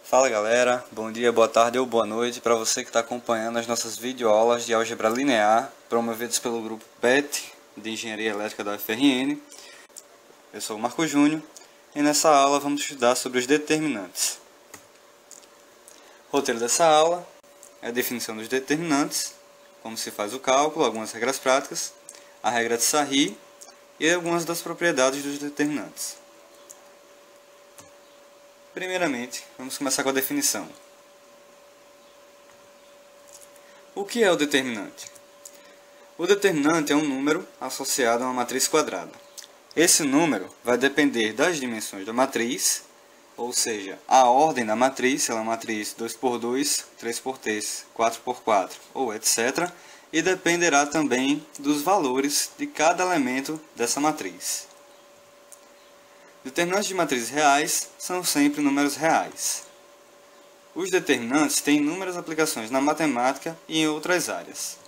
Fala galera, bom dia, boa tarde ou boa noite para você que está acompanhando as nossas videoaulas de álgebra linear promovidas pelo grupo PET de Engenharia Elétrica da UFRN. Eu sou o Marco Júnior e nessa aula vamos estudar sobre os determinantes. O roteiro dessa aula é a definição dos determinantes, como se faz o cálculo, algumas regras práticas, a regra de Sarry e algumas das propriedades dos determinantes. Primeiramente, vamos começar com a definição. O que é o determinante? O determinante é um número associado a uma matriz quadrada. Esse número vai depender das dimensões da matriz, ou seja, a ordem da matriz, se ela é uma matriz 2x2, 3x3, 4x4 ou etc. E dependerá também dos valores de cada elemento dessa matriz. Determinantes de matrizes reais são sempre números reais. Os determinantes têm inúmeras aplicações na matemática e em outras áreas.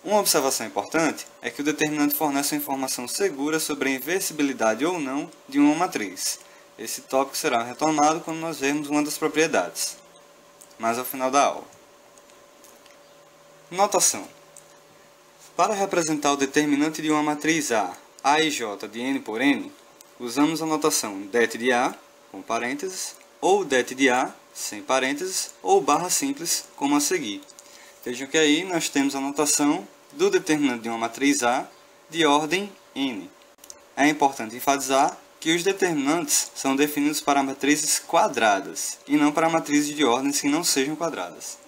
Uma observação importante é que o determinante fornece uma informação segura sobre a inversibilidade ou não de uma matriz. Esse tópico será retomado quando nós vermos uma das propriedades, mais ao final da aula. Notação. Para representar o determinante de uma matriz A e J de n por n, usamos a notação det de A, com parênteses, ou det de A, sem parênteses, ou barra simples, como a seguir. Vejam que aí nós temos a notação do determinante de uma matriz A de ordem n. É importante enfatizar que os determinantes são definidos para matrizes quadradas, e não para matrizes de ordens que não sejam quadradas.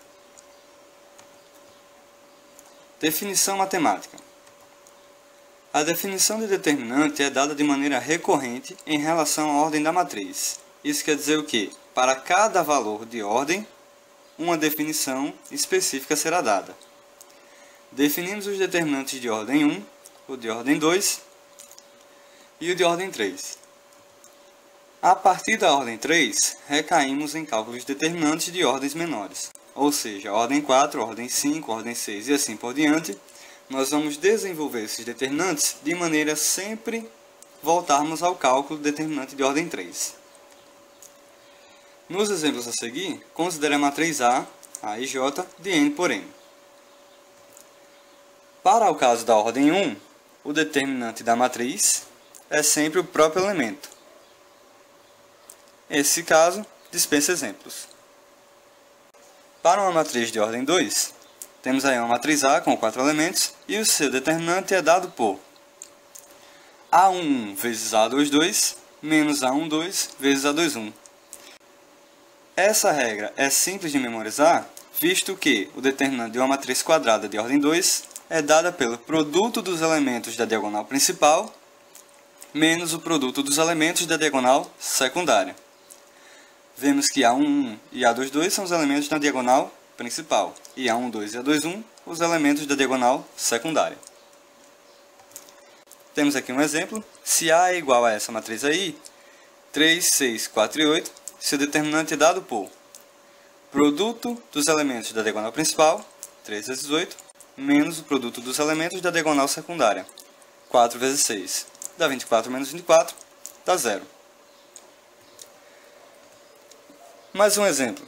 Definição matemática. A definição de determinante é dada de maneira recorrente em relação à ordem da matriz. Isso quer dizer o quê? Para cada valor de ordem, uma definição específica será dada. Definimos os determinantes de ordem 1, o de ordem 2 e o de ordem 3. A partir da ordem 3, recaímos em cálculos determinantes de ordens menores, ou seja, ordem 4, ordem 5, ordem 6 e assim por diante. Nós vamos desenvolver esses determinantes de maneira sempre voltarmos ao cálculo determinante de ordem 3. Nos exemplos a seguir, considere a matriz A e J, de n por n. Para o caso da ordem 1, o determinante da matriz é sempre o próprio elemento. Nesse caso, dispensa exemplos. Para uma matriz de ordem 2, temos aí uma matriz A com 4 elementos e o seu determinante é dado por A11 vezes A22 menos A12 vezes A21. Essa regra é simples de memorizar, visto que o determinante de uma matriz quadrada de ordem 2 é dada pelo produto dos elementos da diagonal principal menos o produto dos elementos da diagonal secundária. Vemos que A11 e A22 são os elementos da diagonal principal e A12 e A21 os elementos da diagonal secundária. Temos aqui um exemplo. Se A é igual a essa matriz aí, 3, 6, 4 e 8, seu determinante é dado por produto dos elementos da diagonal principal, 3 vezes 8, menos o produto dos elementos da diagonal secundária, 4 vezes 6, dá 24 menos 24, dá 0. Mais um exemplo.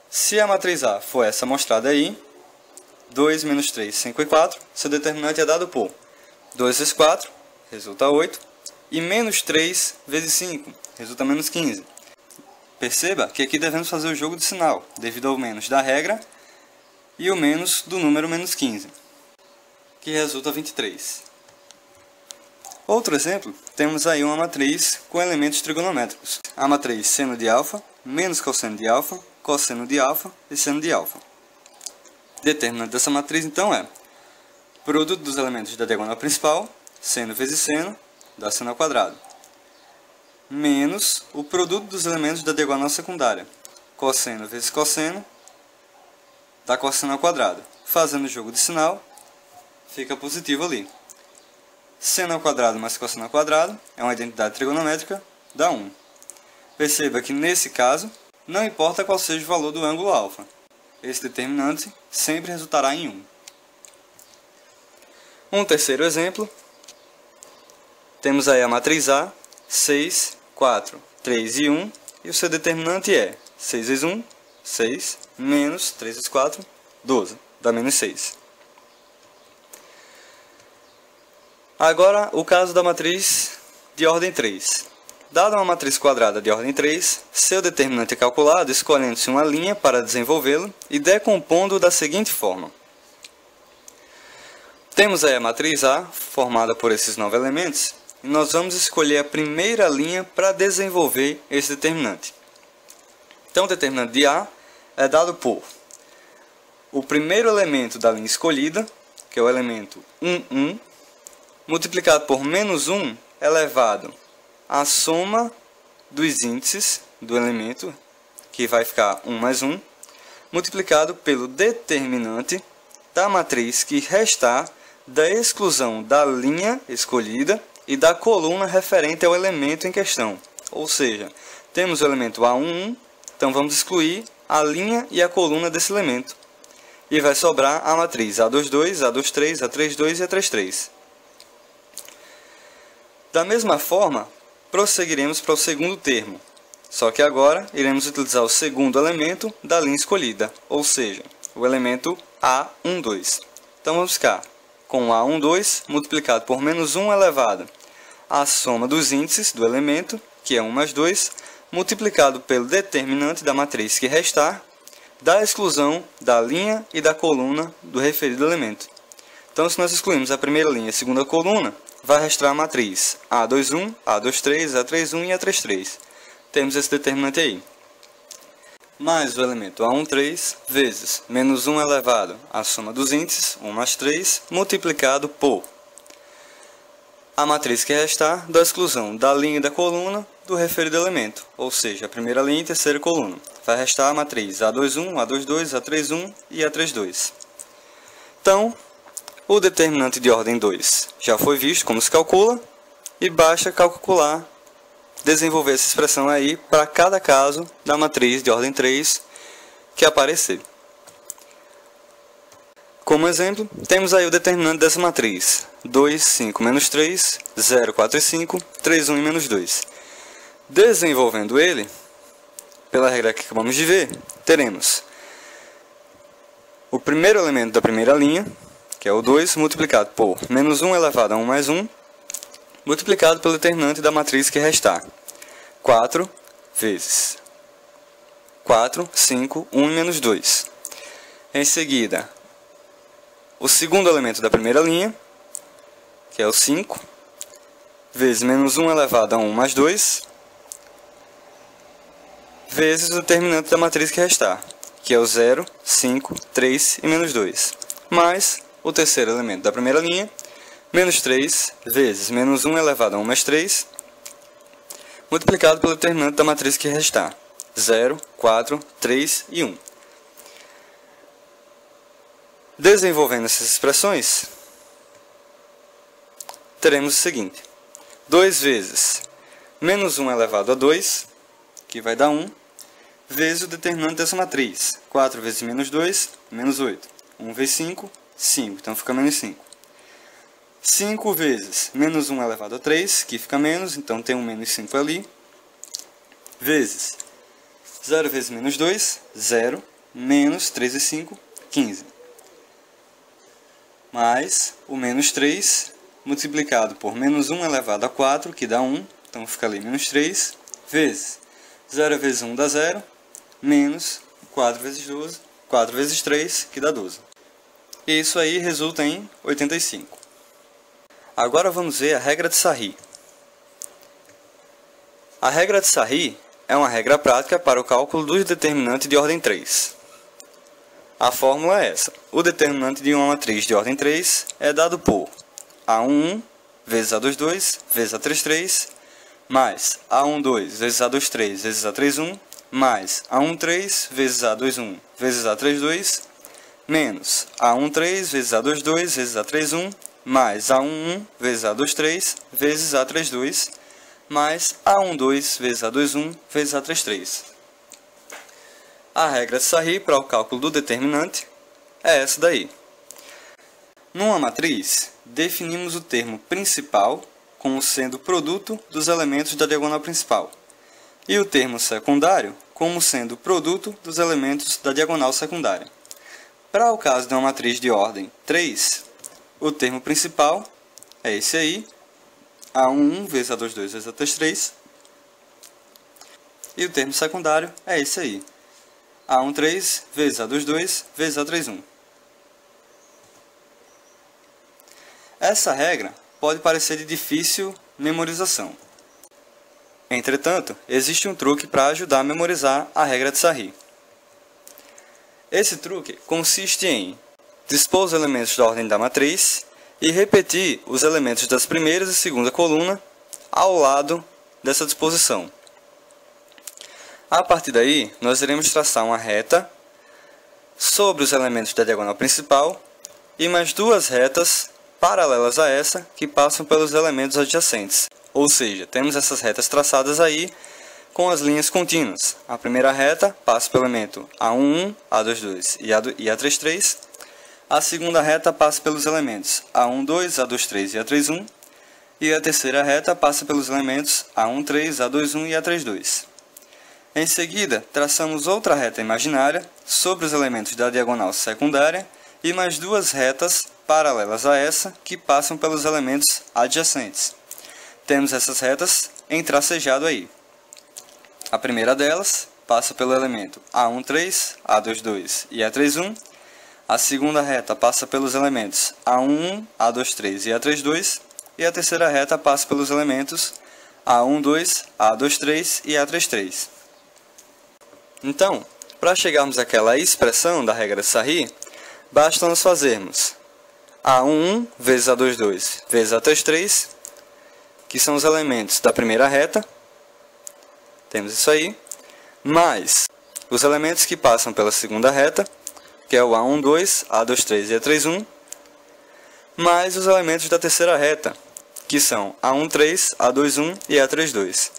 Se a matriz A for essa mostrada aí, 2 menos 3, 5 e 4, seu determinante é dado por 2 vezes 4, resulta 8, e menos 3 vezes 5, resulta menos 15. Perceba que aqui devemos fazer o jogo de sinal, devido ao menos da regra e o menos do número menos 15, que resulta 23. Outro exemplo, temos aí uma matriz com elementos trigonométricos. A matriz seno de alfa, menos cosseno de alfa, cosseno de alfa e seno de alfa. Determinante dessa matriz, então, é produto dos elementos da diagonal principal, seno vezes seno, dá seno ao quadrado, menos o produto dos elementos da diagonal secundária, cosseno vezes cosseno, dá cosseno ao quadrado. Fazendo o jogo de sinal, fica positivo ali. Seno ao quadrado mais cosseno ao quadrado é uma identidade trigonométrica, dá 1. Perceba que, nesse caso, não importa qual seja o valor do ângulo alfa, esse determinante sempre resultará em 1. Um terceiro exemplo, temos aí a matriz A, 6, 4, 3 e 1, e o seu determinante é 6 vezes 1, 6, menos 3 vezes 4, 12, dá menos 6. Agora, o caso da matriz de ordem 3. Dada uma matriz quadrada de ordem 3, seu determinante é calculado escolhendo-se uma linha para desenvolvê-lo e decompondo da seguinte forma. Temos aí a matriz A, formada por esses 9 elementos, e nós vamos escolher a primeira linha para desenvolver esse determinante. Então, o determinante de A é dado por o primeiro elemento da linha escolhida, que é o elemento 1, 1, multiplicado por menos 1 elevado à soma dos índices do elemento, que vai ficar 1 mais 1, multiplicado pelo determinante da matriz que restar da exclusão da linha escolhida e da coluna referente ao elemento em questão. Ou seja, temos o elemento A11, então vamos excluir a linha e a coluna desse elemento. E vai sobrar a matriz A22, A23, A32 e A33. Da mesma forma, prosseguiremos para o segundo termo. Só que agora iremos utilizar o segundo elemento da linha escolhida, ou seja, o elemento A12. Então vamos ficar com A12 multiplicado por menos 1 elevado à soma dos índices do elemento, que é 1 mais 2, multiplicado pelo determinante da matriz que restar, da exclusão da linha e da coluna do referido elemento. Então, se nós excluirmos a primeira linha e a segunda coluna, vai restar a matriz A21, A23, A31 e A33. Temos esse determinante aí. Mais o elemento A13 vezes menos 1 elevado à soma dos índices, 1 mais 3, multiplicado por a matriz que restar da exclusão da linha e da coluna do referido elemento, ou seja, a primeira linha e a terceira coluna. Vai restar a matriz A21, A22, A31 e A32. Então, o determinante de ordem 2 já foi visto como se calcula, e basta calcular, desenvolver essa expressão aí para cada caso da matriz de ordem 3 que aparecer. Como exemplo, temos aí o determinante dessa matriz: 2, 5, menos 3, 0, 4 e 5, 3, 1 e menos 2. Desenvolvendo ele, pela regra que acabamos de ver, teremos o primeiro elemento da primeira linha, que é o 2, multiplicado por menos 1 elevado a 1 mais 1, multiplicado pelo determinante da matriz que restar. 4 vezes 4, 5, 1 e menos 2. Em seguida, o segundo elemento da primeira linha, que é o 5, vezes menos 1 elevado a 1 mais 2, vezes o determinante da matriz que restar, que é o 0, 5, 3 e menos 2, mais o terceiro elemento da primeira linha, menos 3 vezes menos 1 elevado a 1 mais 3, multiplicado pelo determinante da matriz que restar, 0, 4, 3 e 1. Desenvolvendo essas expressões, teremos o seguinte: 2 vezes menos 1 elevado a 2, que vai dar 1, vezes o determinante dessa matriz, 4 vezes menos 2, menos 8. 1 vezes 5, 5, então fica menos 5. 5 vezes menos 1 elevado a 3, que fica menos, então tem um menos 5 ali, vezes 0 vezes menos 2, 0, menos 3 e 5, 15. Mais o menos 3, multiplicado por menos 1 elevado a 4, que dá 1, então fica ali menos 3, vezes 0 vezes 1 dá 0, menos 4 vezes 12, 4 vezes 3, que dá 12. E isso aí resulta em 85. Agora vamos ver a regra de Sarri. A regra de Sarri é uma regra prática para o cálculo dos determinantes de ordem 3. A fórmula é essa: o determinante de uma matriz de ordem 3 é dado por A11 vezes A22 vezes A33, mais A12 vezes A23 vezes A31, mais A13 vezes A21 vezes A32, menos A13 vezes A22 vezes A31, mais A11 vezes A23 vezes A32, mais A12 vezes A21 vezes A33. A regra de Sarri para o cálculo do determinante é essa daí. Numa matriz definimos o termo principal como sendo produto dos elementos da diagonal principal e o termo secundário como sendo produto dos elementos da diagonal secundária. Para o caso de uma matriz de ordem 3, o termo principal é esse aí, A11 vezes A22 vezes A33, e o termo secundário é esse aí, A13 vezes A22 vezes A31. Essa regra pode parecer de difícil memorização. Entretanto, existe um truque para ajudar a memorizar a regra de Sarry. Esse truque consiste em dispor os elementos da ordem da matriz e repetir os elementos das primeiras e segunda coluna ao lado dessa disposição. A partir daí, nós iremos traçar uma reta sobre os elementos da diagonal principal e mais duas retas paralelas a essa que passam pelos elementos adjacentes. Ou seja, temos essas retas traçadas aí com as linhas contínuas. A primeira reta passa pelo elemento A11, A22 e A33. A segunda reta passa pelos elementos A12, A23 e A31. E a terceira reta passa pelos elementos A13, A21 e A32. Em seguida, traçamos outra reta imaginária sobre os elementos da diagonal secundária e mais duas retas paralelas a essa que passam pelos elementos adjacentes. Temos essas retas em tracejado aí. A primeira delas passa pelo elemento A13, A22 e A31. A segunda reta passa pelos elementos A11, A23 e A32. E a terceira reta passa pelos elementos A12, A23 e A33. Então, para chegarmos àquela expressão da regra de Sarry, basta nós fazermos A11 vezes A22 vezes A33, que são os elementos da primeira reta, temos isso aí, mais os elementos que passam pela segunda reta, que é o A12, A23 e A31, mais os elementos da terceira reta, que são A13, A21 e A32.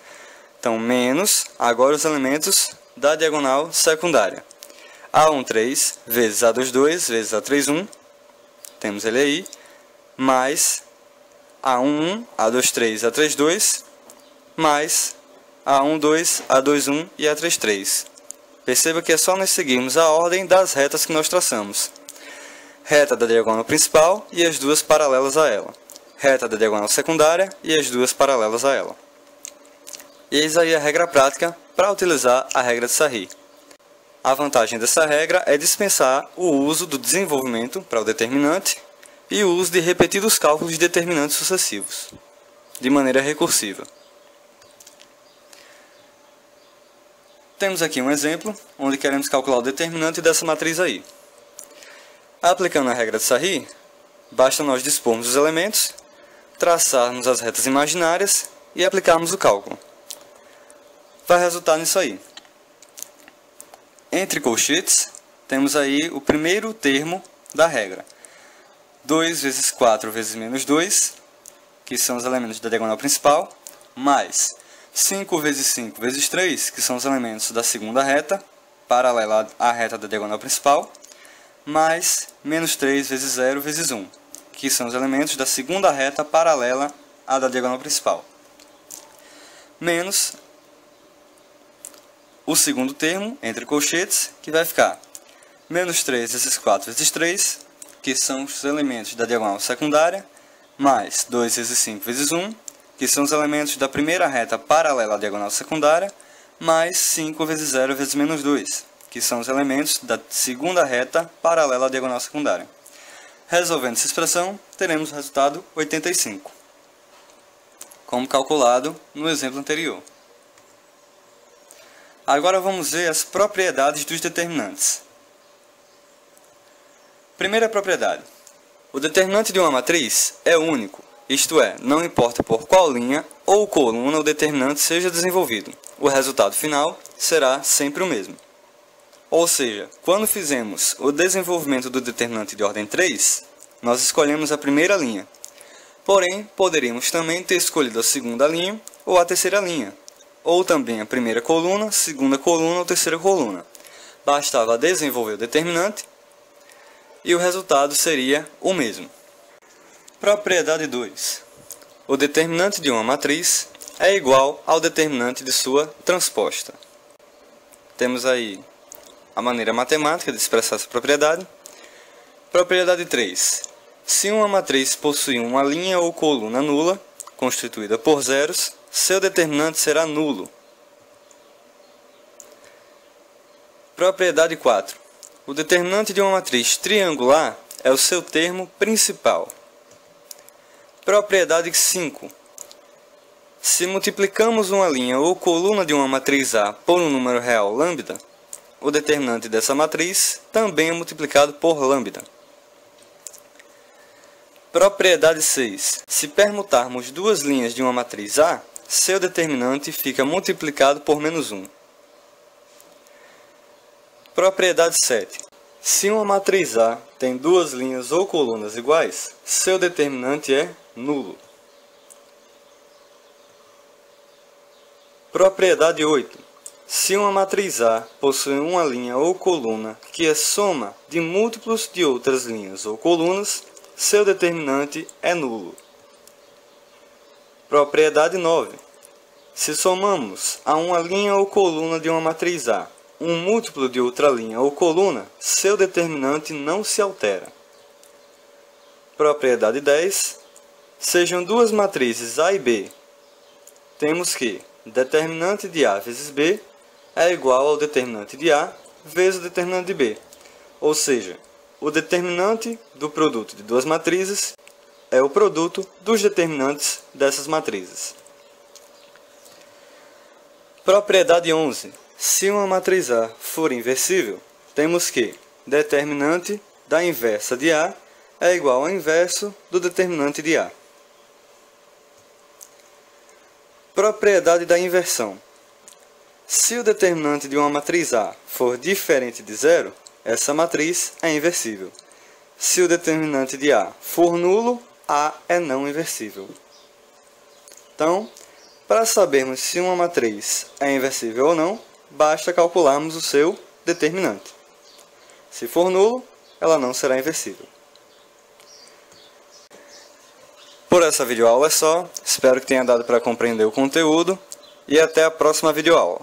Então, menos agora os elementos da diagonal secundária. A13 vezes A22 vezes A31, temos ele aí, mais A11, A23 e A32, mais A12, A21 e A33. Perceba que é só nós seguirmos a ordem das retas que nós traçamos. Reta da diagonal principal e as duas paralelas a ela. Reta da diagonal secundária e as duas paralelas a ela. E eis aí a regra prática para utilizar a regra de Sarry. A vantagem dessa regra é dispensar o uso do desenvolvimento para o determinante e o uso de repetidos cálculos de determinantes sucessivos, de maneira recursiva. Temos aqui um exemplo onde queremos calcular o determinante dessa matriz aí. Aplicando a regra de Sarry, basta nós dispormos os elementos, traçarmos as retas imaginárias e aplicarmos o cálculo. Vai resultar nisso aí. Entre colchetes, temos aí o primeiro termo da regra. 2 vezes 4 vezes menos 2, que são os elementos da diagonal principal, mais 5 vezes 5 vezes 3, que são os elementos da segunda reta, paralela à reta da diagonal principal, mais menos 3 vezes 0 vezes 1, que são os elementos da segunda reta paralela à da diagonal principal, menos o segundo termo, entre colchetes, que vai ficar menos 3 vezes 4 vezes 3, que são os elementos da diagonal secundária, mais 2 vezes 5 vezes 1, que são os elementos da primeira reta paralela à diagonal secundária, mais 5 vezes 0 vezes menos 2, que são os elementos da segunda reta paralela à diagonal secundária. Resolvendo essa expressão, teremos o resultado 85, como calculado no exemplo anterior. Agora vamos ver as propriedades dos determinantes. Primeira propriedade. O determinante de uma matriz é único, isto é, não importa por qual linha ou coluna o determinante seja desenvolvido, o resultado final será sempre o mesmo. Ou seja, quando fizemos o desenvolvimento do determinante de ordem 3, nós escolhemos a primeira linha. Porém, poderíamos também ter escolhido a segunda linha ou a terceira linha, ou também a primeira coluna, segunda coluna ou terceira coluna. Bastava desenvolver o determinante e o resultado seria o mesmo. Propriedade 2. O determinante de uma matriz é igual ao determinante de sua transposta. Temos aí a maneira matemática de expressar essa propriedade. Propriedade 3. Se uma matriz possui uma linha ou coluna nula, constituída por zeros, seu determinante será nulo. Propriedade 4. O determinante de uma matriz triangular é o seu termo principal. Propriedade 5. Se multiplicamos uma linha ou coluna de uma matriz A por um número real lambda, o determinante dessa matriz também é multiplicado por lambda. Propriedade 6. Se permutarmos duas linhas de uma matriz A, seu determinante fica multiplicado por menos 1. Propriedade 7. Se uma matriz A tem duas linhas ou colunas iguais, seu determinante é nulo. Propriedade 8. Se uma matriz A possui uma linha ou coluna que é soma de múltiplos de outras linhas ou colunas, seu determinante é nulo. Propriedade 9. Se somamos a uma linha ou coluna de uma matriz A um múltiplo de outra linha ou coluna, seu determinante não se altera. Propriedade 10. Sejam duas matrizes A e B. Temos que determinante de A vezes B é igual ao determinante de A vezes o determinante de B. Ou seja, o determinante do produto de duas matrizes é o produto dos determinantes dessas matrizes. Propriedade 11. Se uma matriz A for inversível, temos que determinante da inversa de A é igual ao inverso do determinante de A. Propriedade da inversão. Se o determinante de uma matriz A for diferente de zero, essa matriz é inversível. Se o determinante de A for nulo, A é não inversível. Então, para sabermos se uma matriz é inversível ou não, basta calcularmos o seu determinante. Se for nulo, ela não será inversível. Por essa videoaula é só, espero que tenha dado para compreender o conteúdo e até a próxima videoaula.